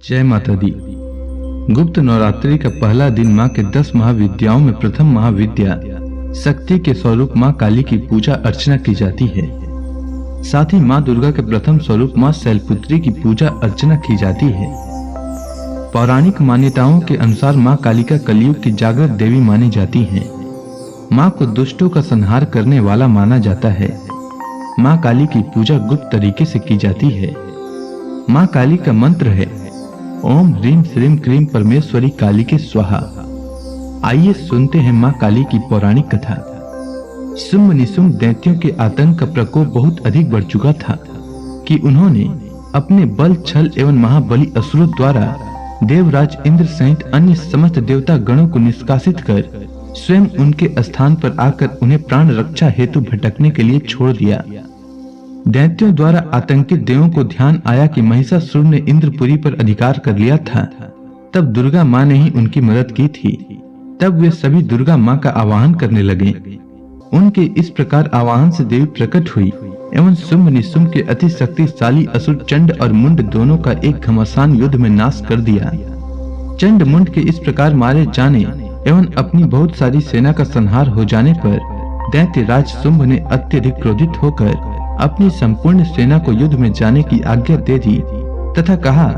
जय माता दी। गुप्त नवरात्रि का पहला दिन माँ के 10 महाविद्याओं में प्रथम महाविद्या शक्ति के स्वरूप माँ काली की पूजा अर्चना की जाती है। साथ ही माँ दुर्गा के प्रथम स्वरूप माँ शैलपुत्री की पूजा अर्चना की जाती है। पौराणिक मान्यताओं के अनुसार माँ कालिका कलयुग की जागृत देवी मानी जाती है। माँ को दुष्टों का संहार करने वाला माना जाता है। माँ काली की पूजा गुप्त तरीके से की जाती है। माँ काली का मंत्र है ओम ह्रीम श्रीम क्रीम परमेश्वरी काली के स्वाहा। आइए सुनते हैं माँ काली की पौराणिक कथा। शुंभ निशुंभ दैत्यों के आतंक का प्रकोप बहुत अधिक बढ़ चुका था कि उन्होंने अपने बल छल एवं महाबली असुरों द्वारा देवराज इंद्र सहित अन्य समस्त देवता गणों को निष्कासित कर स्वयं उनके स्थान पर आकर उन्हें प्राण रक्षा हेतु भटकने के लिए छोड़ दिया। दैत्यों द्वारा आतंकित देवों को ध्यान आया कि महिषासुर ने इंद्रपुरी पर अधिकार कर लिया था। तब दुर्गा माँ ने ही उनकी मदद की थी। तब वे सभी दुर्गा माँ का आवाहन करने लगे। उनके इस प्रकार आवाहन से देवी प्रकट हुई एवं शुंभ निशुंभ के अति शक्तिशाली असुर चंड और मुंड दोनों का एक घमासान युद्ध में नाश कर दिया। चंड मुंड के इस प्रकार मारे जाने एवं अपनी बहुत सारी सेना का संहार हो जाने पर दैत्यराज शुंभ ने अत्यधिक क्रोधित होकर अपनी संपूर्ण सेना को युद्ध में जाने की आज्ञा दे दी तथा कहा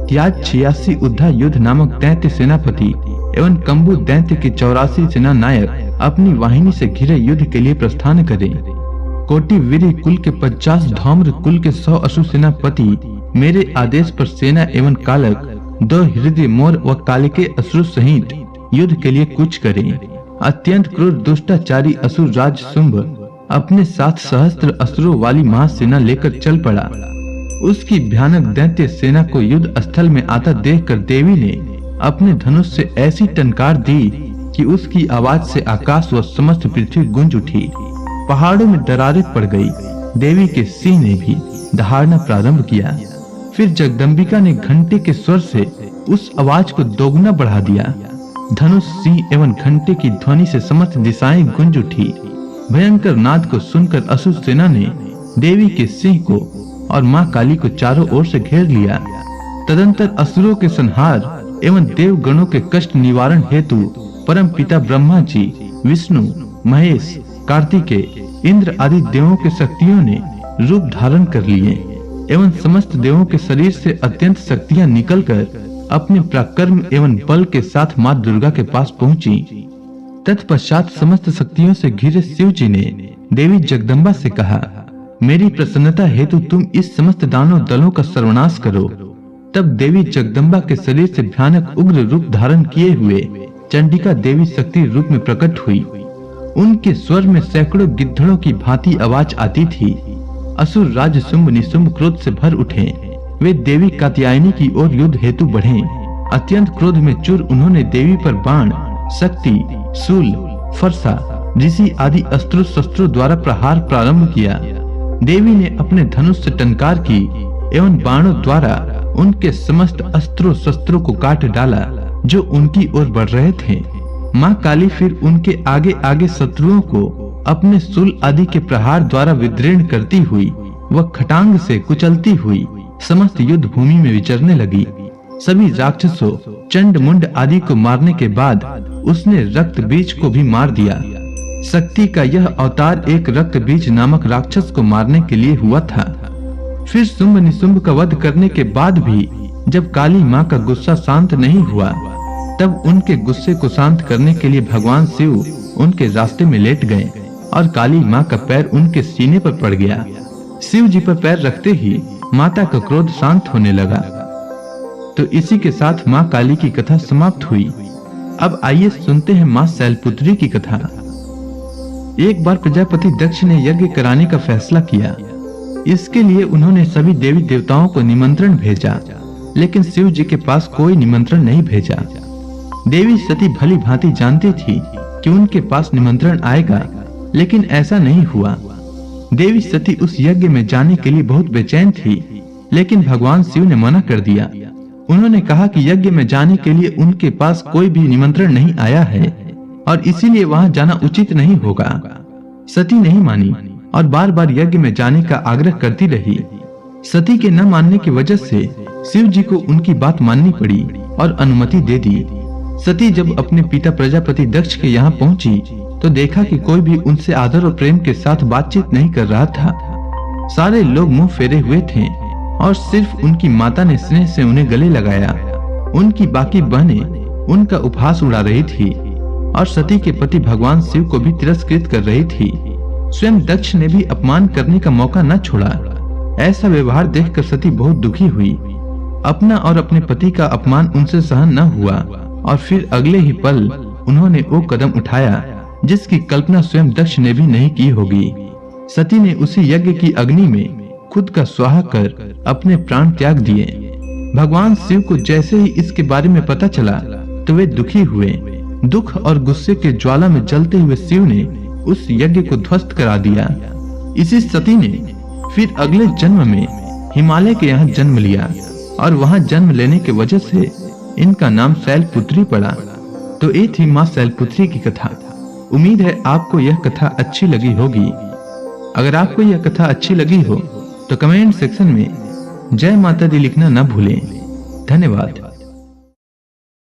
कि आज 86 उद्धा युद्ध नामक दैत्य सेनापति एवं कंबु दैत्य के 84 सेना नायक अपनी वाहिनी से घिरे युद्ध के लिए प्रस्थान करें। कोटि वीर कुल के 50 धौम्र कुल के 100 असुर सेनापति मेरे आदेश पर सेना एवं कालक 2 हृदय मोर व कालिके असुर सहित युद्ध के लिए कूच करें। अत्यंत क्रूर दुष्टाचारी असुर राज शुंभ अपने 7 सहस्त्र असुरों वाली महासेना लेकर चल पड़ा। उसकी भयानक दैत्य सेना को युद्ध स्थल में आता देखकर देवी ने अपने धनुष से ऐसी टंकार दी कि उसकी आवाज से आकाश व समस्त पृथ्वी गूंज उठी। पहाड़ों में दरारें पड़ गई। देवी के सिंह ने भी दहाड़ना प्रारंभ किया। फिर जगदम्बिका ने घंटे के स्वर से उस आवाज को दोगुना बढ़ा दिया। धनुष सिंह एवं घंटे की ध्वनि से समस्त दिशाएं गूंज उठी। भयंकर नाद को सुनकर असुर सेना ने देवी के सिंह को और मां काली को चारों ओर से घेर लिया। तदंतर असुरों के संहार एवं देव गणों के कष्ट निवारण हेतु परम पिता ब्रह्मा जी, विष्णु, महेश, कार्तिकेय, इंद्र आदि देवों के शक्तियों ने रूप धारण कर लिए एवं समस्त देवों के शरीर से अत्यंत शक्तियां निकलकर अपने पराक्रम एवं बल के साथ मां दुर्गा के पास पहुंची। तत्पश्चात समस्त शक्तियों से घिरे शिव जी ने देवी जगदम्बा से कहा, मेरी प्रसन्नता हेतु तुम इस समस्त दानव दलों का सर्वनाश करो। तब देवी जगदम्बा के शरीर से भयानक उग्र रूप धारण किए हुए चंडिका देवी शक्ति रूप में प्रकट हुई। उनके स्वर में सैकड़ों गिद्धड़ों की भांति आवाज आती थी। असुर राज शुंभ निशुंभ क्रोध से भर उठे। वे देवी कात्यायनी की ओर युद्ध हेतु बढ़े। अत्यंत क्रोध में चूर उन्होंने देवी पर बाण, शक्ति, शूल, फरसा, ऋषि आदि अस्त्रों शस्त्रों द्वारा प्रहार प्रारंभ किया। देवी ने अपने धनुष से टंकार की एवं बाणों द्वारा उनके समस्त अस्त्रों शस्त्रों को काट डाला जो उनकी ओर बढ़ रहे थे। माँ काली फिर उनके आगे आगे शत्रुओं को अपने शूल आदि के प्रहार द्वारा विदीर्ण करती हुई व खटांग से कुचलती हुई समस्त युद्ध भूमि में विचरने लगी। सभी राक्षसों, चंड मुंड आदि को मारने के बाद उसने रक्त बीज को भी मार दिया। शक्ति का यह अवतार एक रक्त बीज नामक राक्षस को मारने के लिए हुआ था। फिर शुंभ निशुंभ का वध करने के बाद भी जब काली माँ का गुस्सा शांत नहीं हुआ तब उनके गुस्से को शांत करने के लिए भगवान शिव उनके रास्ते में लेट गए और काली माँ का पैर उनके सीने पर पड़ गया। शिव जी पर पैर रखते ही माता का क्रोध शांत होने लगा। तो इसी के साथ माँ काली की कथा समाप्त हुई। अब आइए सुनते हैं माँ शैलपुत्री की कथा। एक बार प्रजापति दक्ष ने यज्ञ कराने का फैसला किया। इसके लिए उन्होंने सभी देवी देवताओं को निमंत्रण भेजा, लेकिन शिव जी के पास कोई निमंत्रण नहीं भेजा। देवी सती भली भांति जानती थी कि उनके पास निमंत्रण आएगा, लेकिन ऐसा नहीं हुआ। देवी सती उस यज्ञ में जाने के लिए बहुत बेचैन थी, लेकिन भगवान शिव ने मना कर दिया। उन्होंने कहा कि यज्ञ में जाने के लिए उनके पास कोई भी निमंत्रण नहीं आया है और इसीलिए वहां जाना उचित नहीं होगा। सती नहीं मानी और बार बार यज्ञ में जाने का आग्रह करती रही। सती के न मानने की वजह से शिव जी को उनकी बात माननी पड़ी और अनुमति दे दी। सती जब अपने पिता प्रजापति दक्ष के यहाँ पहुंची तो देखा कि कोई भी उनसे आदर और प्रेम के साथ बातचीत नहीं कर रहा था। सारे लोग मुंह फेरे हुए थे और सिर्फ उनकी माता ने स्नेह से उन्हें गले लगाया। उनकी बाकी बहनें उनका उपहास उड़ा रही थी और सती के पति भगवान शिव को भी तिरस्कृत कर रही थी। स्वयं दक्ष ने भी अपमान करने का मौका न छोड़ा। ऐसा व्यवहार देखकर सती बहुत दुखी हुई। अपना और अपने पति का अपमान उनसे सहन न हुआ और फिर अगले ही पल उन्होंने वो कदम उठाया जिसकी कल्पना स्वयं दक्ष ने भी नहीं की होगी। सती ने उसी यज्ञ की अग्नि में खुद का स्वाहा कर अपने प्राण त्याग दिए। भगवान शिव को जैसे ही इसके बारे में पता चला तो वे दुखी हुए। दुख और गुस्से के ज्वाला में जलते हुए शिव ने उस यज्ञ को ध्वस्त करा दिया। इसी सती ने फिर अगले जन्म में हिमालय के यहाँ जन्म लिया और वहाँ जन्म लेने के वजह से इनका नाम शैलपुत्री पड़ा। तो ये थी माँ शैलपुत्री की कथा। उम्मीद है आपको यह कथा अच्छी लगी होगी। अगर आपको यह कथा अच्छी लगी हो तो कमेंट सेक्शन में जय माता दी लिखना न भूलें। धन्यवाद।